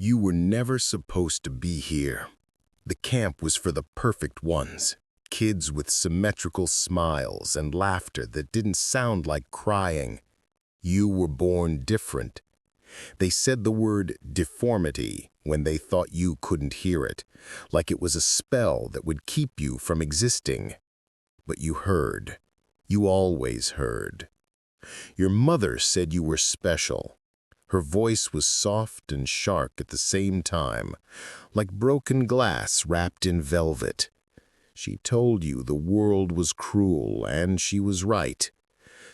You were never supposed to be here. The camp was for the perfect ones. Kids with symmetrical smiles and laughter that didn't sound like crying. You were born different. They said the word deformity when they thought you couldn't hear it, like it was a spell that would keep you from existing. But you heard. You always heard. Your mother said you were special. Her voice was soft and sharp at the same time, like broken glass wrapped in velvet. She told you the world was cruel, and she was right.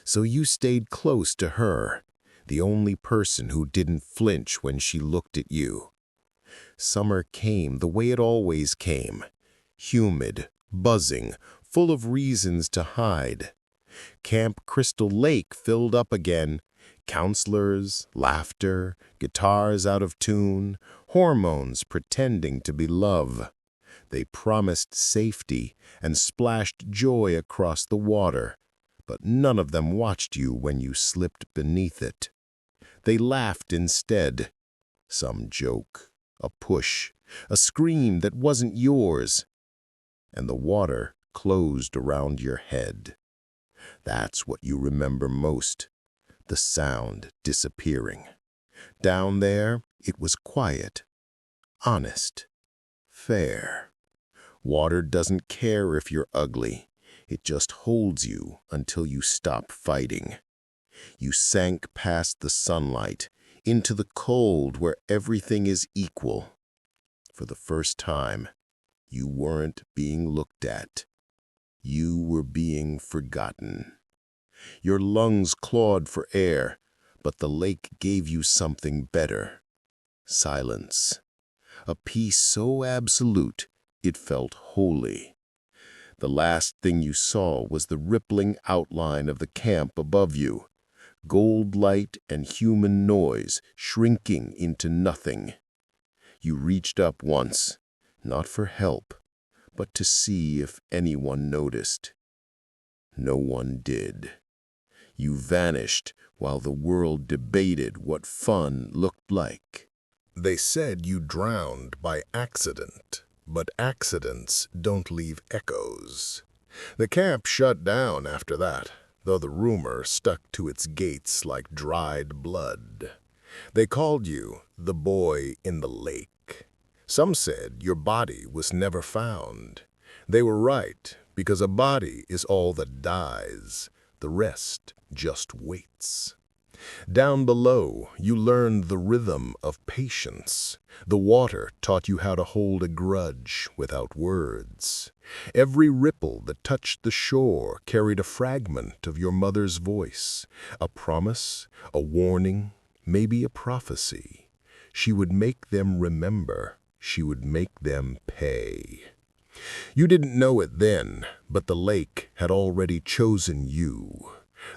So you stayed close to her, the only person who didn't flinch when she looked at you. Summer came the way it always came, humid, buzzing, full of reasons to hide. Camp Crystal Lake filled up again. Counselors, laughter, guitars out of tune, hormones pretending to be love. They promised safety and splashed joy across the water, but none of them watched you when you slipped beneath it. They laughed instead. Some joke, a push, a scream that wasn't yours. And the water closed around your head. That's what you remember most. The sound disappearing. Down there, it was quiet, honest, fair. Water doesn't care if you're ugly. It just holds you until you stop fighting. You sank past the sunlight, into the cold where everything is equal. For the first time, you weren't being looked at. You were being forgotten. Your lungs clawed for air, but the lake gave you something better. Silence. A peace so absolute, it felt holy. The last thing you saw was the rippling outline of the camp above you, gold light and human noise shrinking into nothing. You reached up once, not for help, but to see if anyone noticed. No one did. You vanished while the world debated what fun looked like. They said you drowned by accident, but accidents don't leave echoes. The camp shut down after that, though the rumor stuck to its gates like dried blood. They called you the boy in the lake. Some said your body was never found. They were right, because a body is all that dies. The rest just waits. Down below, you learned the rhythm of patience. The water taught you how to hold a grudge without words. Every ripple that touched the shore carried a fragment of your mother's voice, a promise, a warning, maybe a prophecy. She would make them remember. She would make them pay. You didn't know it then, but the lake had already chosen you.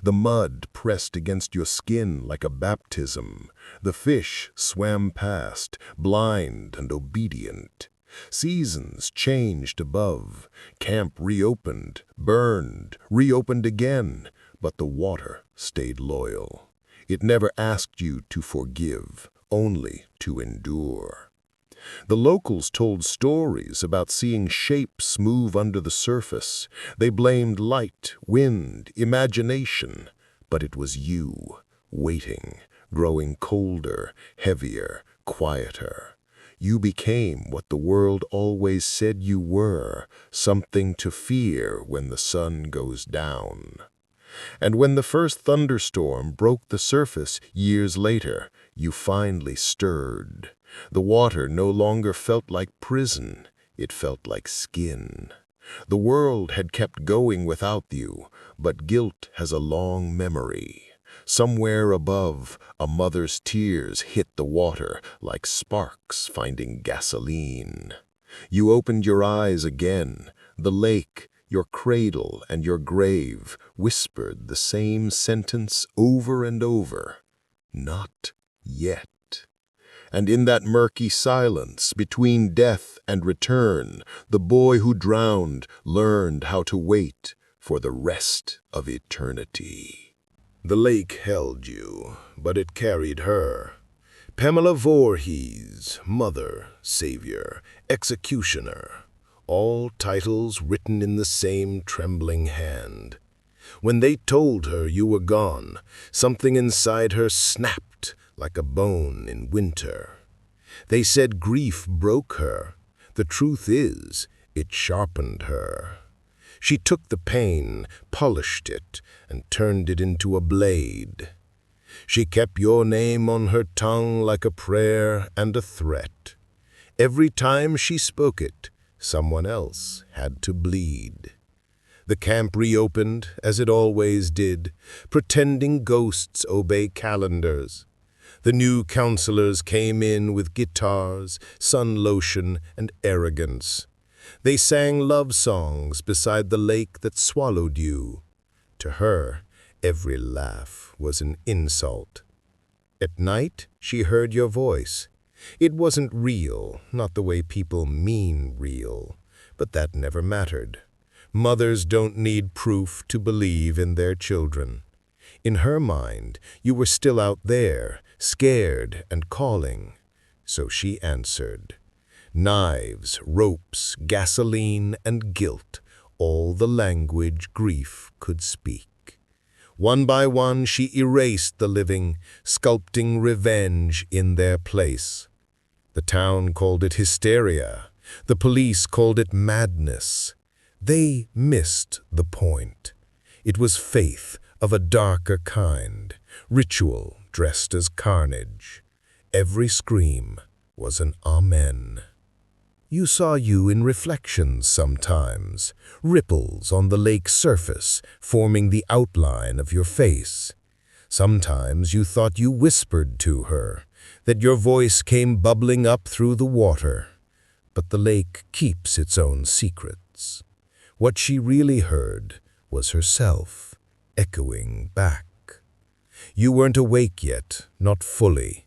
The mud pressed against your skin like a baptism. The fish swam past, blind and obedient. Seasons changed above. Camp reopened, burned, reopened again, but the water stayed loyal. It never asked you to forgive, only to endure. The locals told stories about seeing shapes move under the surface. They blamed light, wind, imagination. But it was you, waiting, growing colder, heavier, quieter. You became what the world always said you were, something to fear when the sun goes down. And when the first thunderstorm broke the surface years later, you finally stirred. The water no longer felt like prison, it felt like skin. The world had kept going without you, but guilt has a long memory. Somewhere above, a mother's tears hit the water like sparks finding gasoline. You opened your eyes again. The lake, your cradle and your grave, whispered the same sentence over and over. Not yet. And in that murky silence between death and return, the boy who drowned learned how to wait for the rest of eternity. The lake held you, but it carried her. Pamela Voorhees, mother, savior, executioner, all titles written in the same trembling hand. When they told her you were gone, something inside her snapped like a bone in winter. They said grief broke her. The truth is, it sharpened her. She took the pain, polished it, and turned it into a blade. She kept your name on her tongue like a prayer and a threat. Every time she spoke it, someone else had to bleed. The camp reopened, as it always did, pretending ghosts obey calendars. The new counselors came in with guitars, sun lotion, and arrogance. They sang love songs beside the lake that swallowed you. To her, every laugh was an insult. At night, she heard your voice. It wasn't real, not the way people mean real, but that never mattered. Mothers don't need proof to believe in their children. In her mind, you were still out there, scared and calling. So she answered. Knives, ropes, gasoline, and guilt, all the language grief could speak. One by one she erased the living, sculpting revenge in their place. The town called it hysteria. The police called it madness. They missed the point. It was faith of a darker kind, ritual dressed as carnage. Every scream was an amen. You saw you in reflections sometimes, ripples on the lake's surface forming the outline of your face. Sometimes you thought you whispered to her, that your voice came bubbling up through the water. But the lake keeps its own secrets. What she really heard was herself, echoing back. You weren't awake yet, not fully.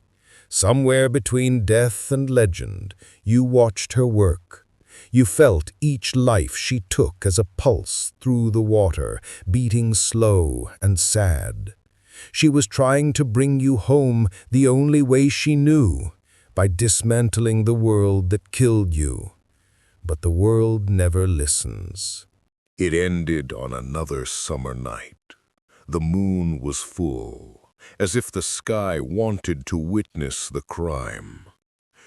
Somewhere between death and legend, you watched her work. You felt each life she took as a pulse through the water, beating slow and sad. She was trying to bring you home the only way she knew, by dismantling the world that killed you. But the world never listens. It ended on another summer night. The moon was full, as if the sky wanted to witness the crime.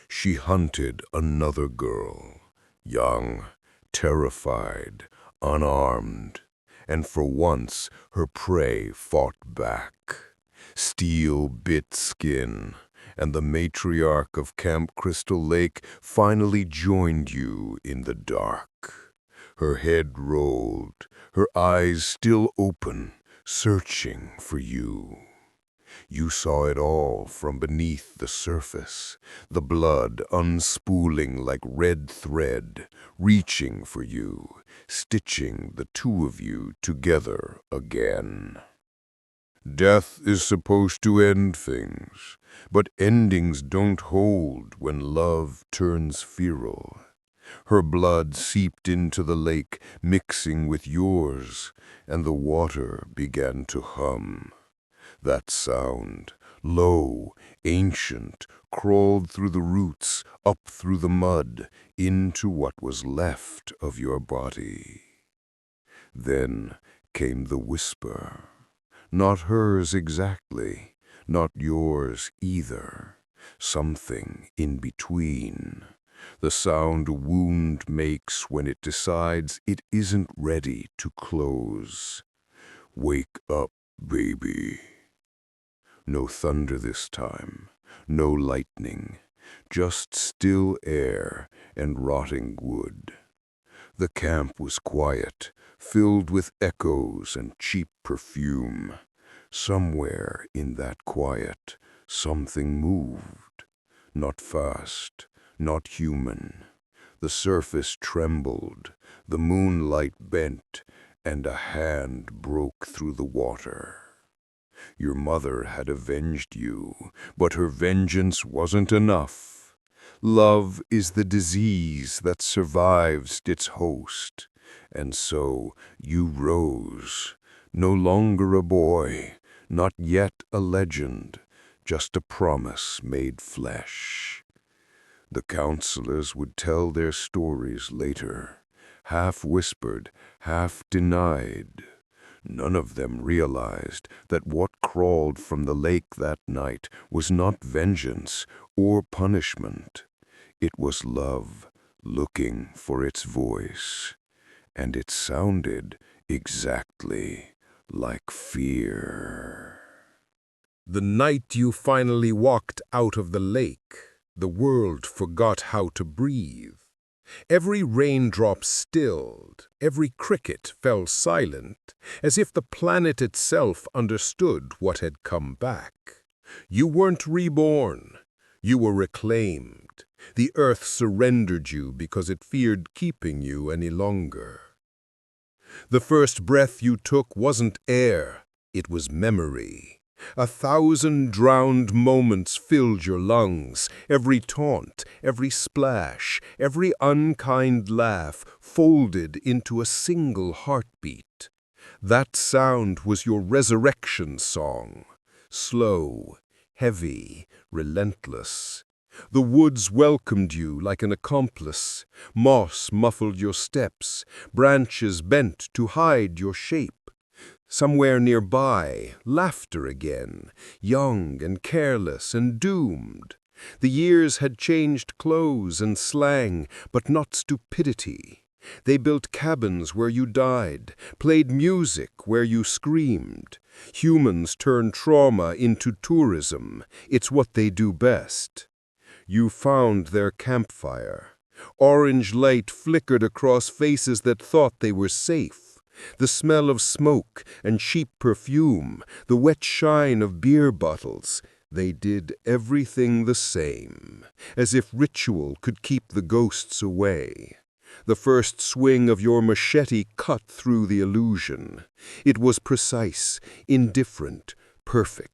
She hunted another girl, young, terrified, unarmed, and for once her prey fought back. Steel bit skin, and the matriarch of Camp Crystal Lake finally joined you in the dark. Her head rolled, her eyes still open, searching for you. You saw it all from beneath the surface, the blood unspooling like red thread, reaching for you, stitching the two of you together again. Death is supposed to end things, but endings don't hold when love turns feral. Her blood seeped into the lake, mixing with yours, and the water began to hum. That sound, low, ancient, crawled through the roots, up through the mud, into what was left of your body. Then came the whisper. Not hers exactly, not yours either. Something in between. The sound a wound makes when it decides it isn't ready to close. Wake up, baby. No thunder this time, no lightning, just still air and rotting wood. The camp was quiet, filled with echoes and cheap perfume. Somewhere in that quiet, something moved. Not fast, not human. The surface trembled, the moonlight bent, and a hand broke through the water. Your mother had avenged you, but her vengeance wasn't enough. Love is the disease that survives its host, and so you rose, no longer a boy, not yet a legend, just a promise made flesh. The counselors would tell their stories later, half whispered, half denied. None of them realized that what crawled from the lake that night was not vengeance or punishment. It was love looking for its voice, and it sounded exactly like fear. The night you finally walked out of the lake, the world forgot how to breathe. Every raindrop stilled, every cricket fell silent, as if the planet itself understood what had come back. You weren't reborn, you were reclaimed. The earth surrendered you because it feared keeping you any longer. The first breath you took wasn't air, it was memory. 1,000 drowned moments filled your lungs. Every taunt, every splash, every unkind laugh folded into a single heartbeat. That sound was your resurrection song. Slow, heavy, relentless. The woods welcomed you like an accomplice. Moss muffled your steps. Branches bent to hide your shape. Somewhere nearby, laughter again, young and careless and doomed. The years had changed clothes and slang, but not stupidity. They built cabins where you died, played music where you screamed. Humans turned trauma into tourism. It's what they do best. You found their campfire. Orange light flickered across faces that thought they were safe. The smell of smoke and cheap perfume, the wet shine of beer bottles, they did everything the same, as if ritual could keep the ghosts away. The first swing of your machete cut through the illusion. It was precise, indifferent, perfect.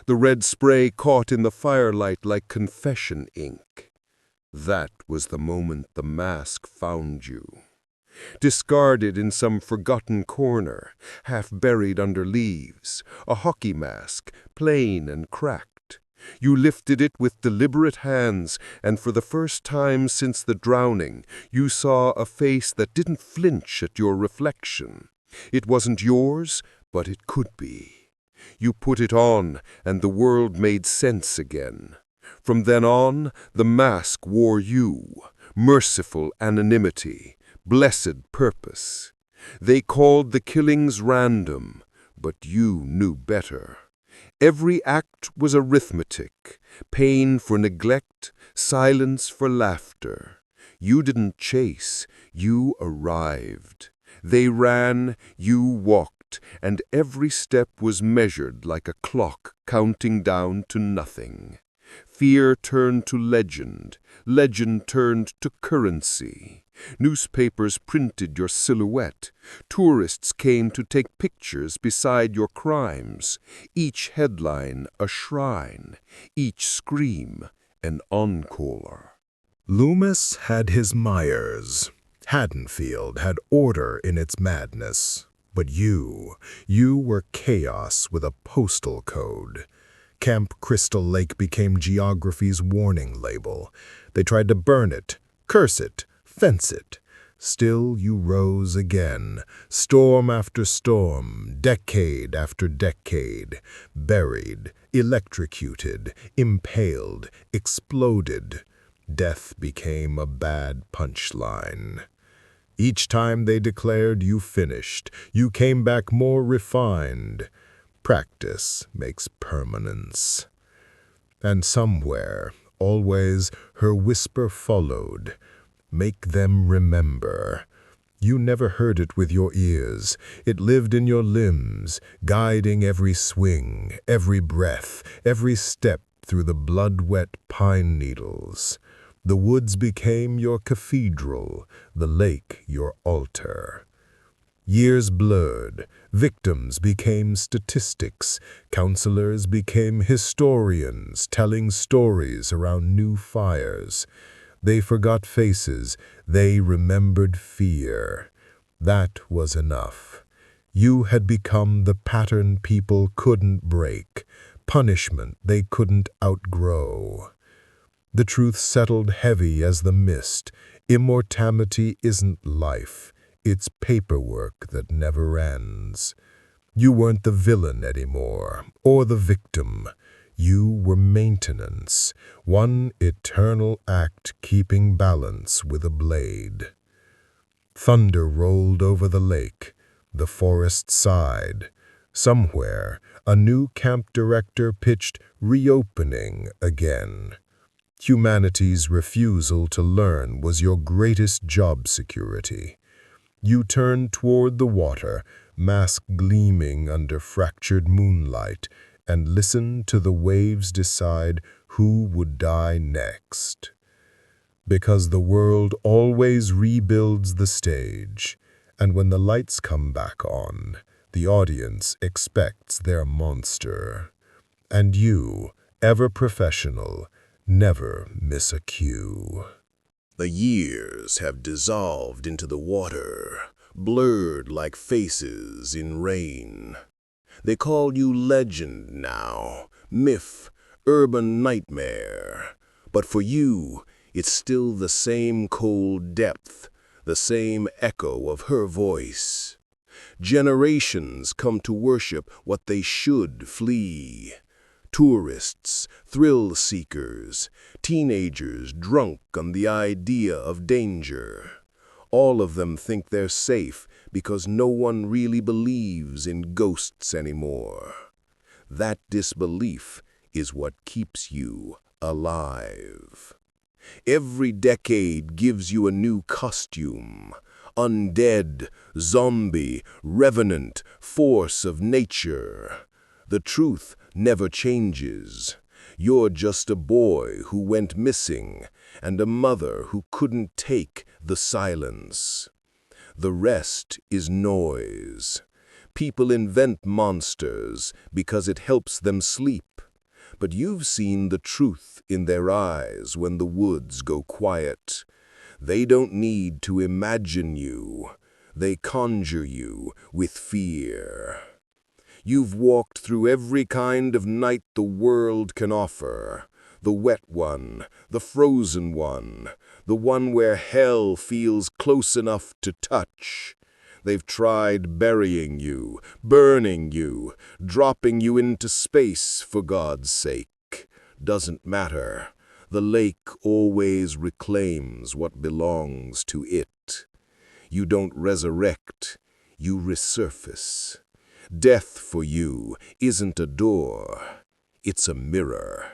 The red spray caught in the firelight like confession ink. That was the moment the mask found you. Discarded in some forgotten corner, half buried under leaves, a hockey mask, plain and cracked. You lifted it with deliberate hands, and for the first time since the drowning, you saw a face that didn't flinch at your reflection. It wasn't yours, but it could be. You put it on, and the world made sense again. From then on, the mask wore you, merciful anonymity, blessed purpose. They called the killings random, but you knew better. Every act was arithmetic, pain for neglect, silence for laughter. You didn't chase, you arrived. They ran, you walked, and every step was measured like a clock counting down to nothing. Fear turned to legend, legend turned to currency. Newspapers printed your silhouette. Tourists came to take pictures beside your crimes. Each headline a shrine, each scream an encore. Loomis had his Myers. Haddonfield had order in its madness. But you were chaos with a postal code. Camp Crystal Lake became geography's warning label. They tried to burn it, curse it, fence it. Still you rose again, storm after storm, decade after decade, buried, electrocuted, impaled, exploded. Death became a bad punchline. Each time they declared you finished, you came back more refined. Practice makes permanence. And somewhere, always, her whisper followed. Make them remember. You never heard it with your ears. It lived in your limbs, guiding every swing, every breath, every step through the blood-wet pine needles. The woods became your cathedral, the lake your altar. Years blurred, victims became statistics, counselors became historians telling stories around new fires. They forgot faces, they remembered fear. That was enough. You had become the pattern people couldn't break, punishment they couldn't outgrow. The truth settled heavy as the mist. Immortality isn't life, it's paperwork that never ends. You weren't the villain anymore, or the victim. You were maintenance, one eternal act keeping balance with a blade. Thunder rolled over the lake. The forest sighed. Somewhere, a new camp director pitched reopening again. Humanity's refusal to learn was your greatest job security. You turned toward the water, mask gleaming under fractured moonlight, and listened to the waves decide who would die next. Because the world always rebuilds the stage, and when the lights come back on, the audience expects their monster. And you, ever professional, never miss a cue. The years have dissolved into the water, blurred like faces in rain. They call you legend now, myth, urban nightmare. But for you, it's still the same cold depth, the same echo of her voice. Generations come to worship what they should flee. Tourists, thrill seekers, teenagers drunk on the idea of danger. All of them think they're safe because no one really believes in ghosts anymore. That disbelief is what keeps you alive. Every decade gives you a new costume. Undead, zombie, revenant, force of nature. The truth never changes. You're just a boy who went missing and a mother who couldn't take the silence. The rest is noise. People invent monsters because it helps them sleep. But you've seen the truth in their eyes when the woods go quiet. They don't need to imagine you. They conjure you with fear. You've walked through every kind of night the world can offer. The wet one, the frozen one, the one where hell feels close enough to touch. They've tried burying you, burning you, dropping you into space, for God's sake. Doesn't matter. The lake always reclaims what belongs to it. You don't resurrect, you resurface. Death for you isn't a door, it's a mirror.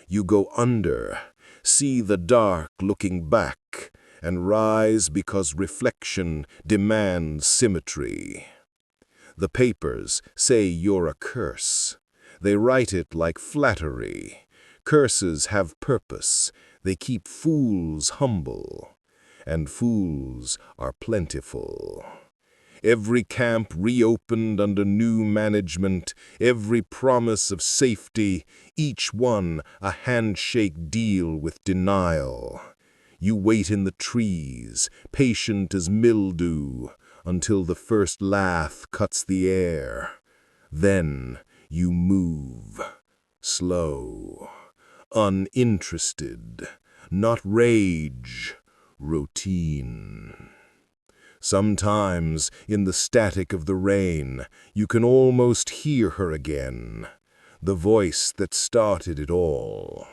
You go under, see the dark looking back, and rise because reflection demands symmetry. The papers say you're a curse. They write it like flattery. Curses have purpose. They keep fools humble. And fools are plentiful. Every camp reopened under new management, every promise of safety, each one a handshake deal with denial. You wait in the trees, patient as mildew, until the first laugh cuts the air. Then you move, slow, uninterested, not rage, routine. Sometimes, in the static of the rain, you can almost hear her again, the voice that started it all.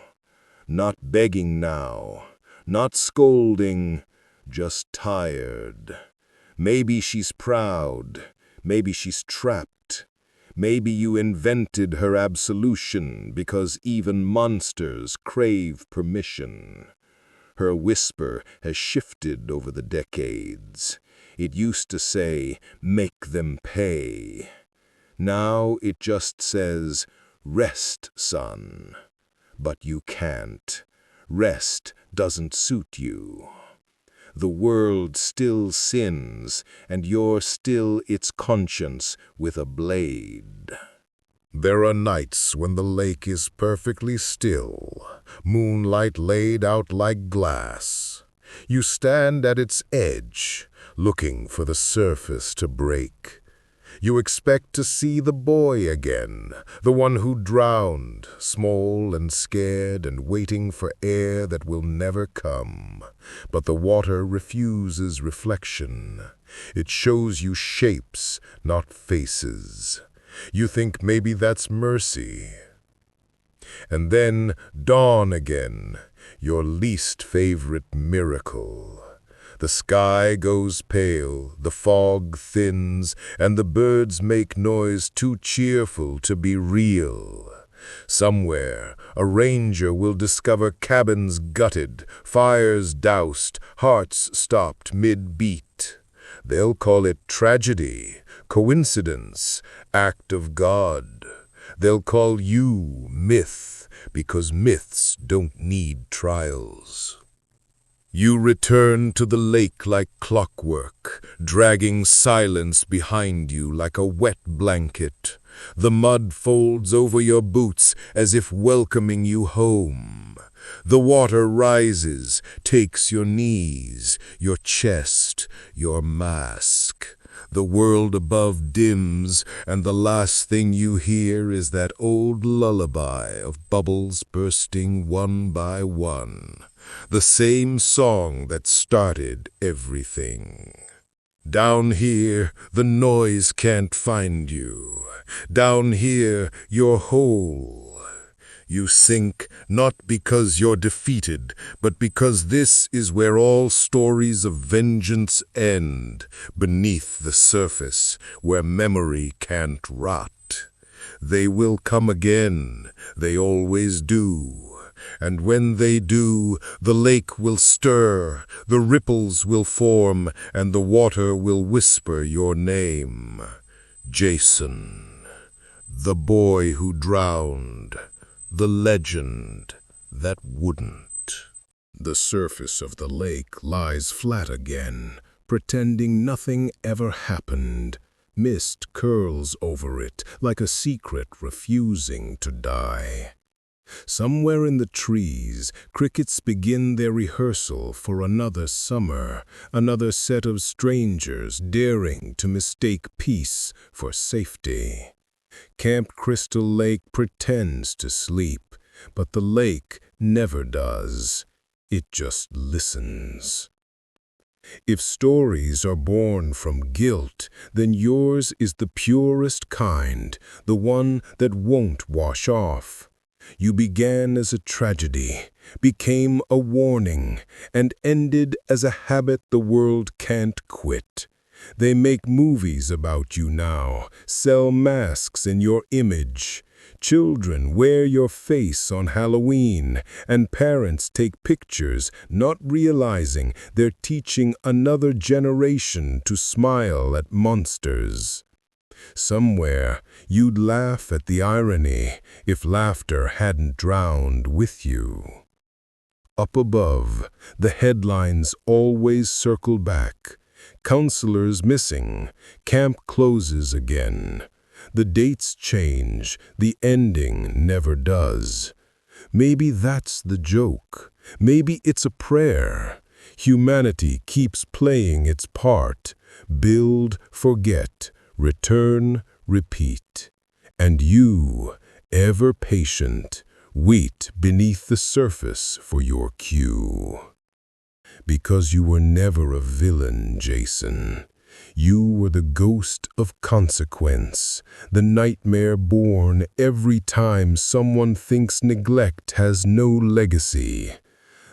Not begging now, not scolding, just tired. Maybe she's proud, maybe she's trapped. Maybe you invented her absolution because even monsters crave permission. Her whisper has shifted over the decades. It used to say, "Make them pay." Now it just says, "Rest, son." But you can't. Rest doesn't suit you. The world still sins, and you're still its conscience with a blade. There are nights when the lake is perfectly still, moonlight laid out like glass. You stand at its edge, looking for the surface to break. You expect to see the boy again, the one who drowned, small and scared and waiting for air that will never come. But the water refuses reflection. It shows you shapes, not faces. You think maybe that's mercy. And then dawn again, your least favorite miracle. The sky goes pale, the fog thins, and the birds make noise too cheerful to be real. Somewhere, a ranger will discover cabins gutted, fires doused, hearts stopped mid-beat. They'll call it tragedy, coincidence, act of God. They'll call you myth, because myths don't need trials. You return to the lake like clockwork, dragging silence behind you like a wet blanket. The mud folds over your boots as if welcoming you home. The water rises, takes your knees, your chest, your mask. The world above dims, and the last thing you hear is that old lullaby of bubbles bursting one by one. The same song that started everything. Down here, the noise can't find you. Down here, you're whole. You sink not because you're defeated, but because this is where all stories of vengeance end, beneath the surface, where memory can't rot. They will come again, they always do. And when they do, the lake will stir, the ripples will form, and the water will whisper your name. Jason, the boy who drowned, the legend that wouldn't. The surface of the lake lies flat again, pretending nothing ever happened. Mist curls over it like a secret refusing to die. Somewhere in the trees, crickets begin their rehearsal for another summer, another set of strangers daring to mistake peace for safety. Camp Crystal Lake pretends to sleep, but the lake never does. It just listens. If stories are born from guilt, then yours is the purest kind, the one that won't wash off. You began as a tragedy, became a warning, and ended as a habit the world can't quit. They make movies about you now, sell masks in your image. Children wear your face on Halloween, and parents take pictures, not realizing they're teaching another generation to smile at monsters. Somewhere, you'd laugh at the irony if laughter hadn't drowned with you. Up above, the headlines always circle back. Counselors missing, camp closes again. The dates change, the ending never does. Maybe that's the joke. Maybe it's a prayer. Humanity keeps playing its part. Build, forget, return, repeat. And you, ever patient, wait beneath the surface for your cue. Because you were never a villain, Jason. You were the ghost of consequence, the nightmare born every time someone thinks neglect has no legacy.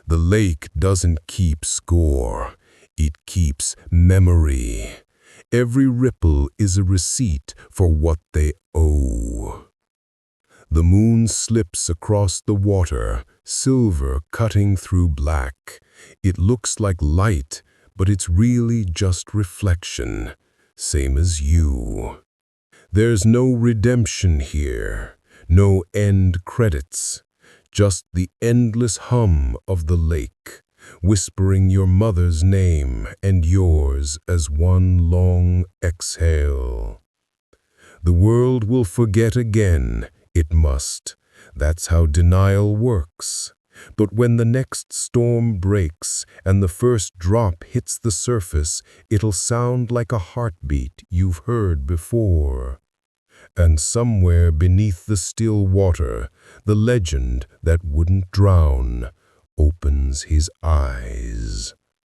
The lake doesn't keep score, it keeps memory. Every ripple is a receipt for what they owe. The moon slips across the water, silver cutting through black. It looks like light, but it's really just reflection, same as you. There's no redemption here, no end credits, just the endless hum of the lake, whispering your mother's name and yours as one long exhale. The world will forget again, it must. That's how denial works. But when the next storm breaks and the first drop hits the surface, it'll sound like a heartbeat you've heard before. And somewhere beneath the still water, the legend that wouldn't drown opens his eyes.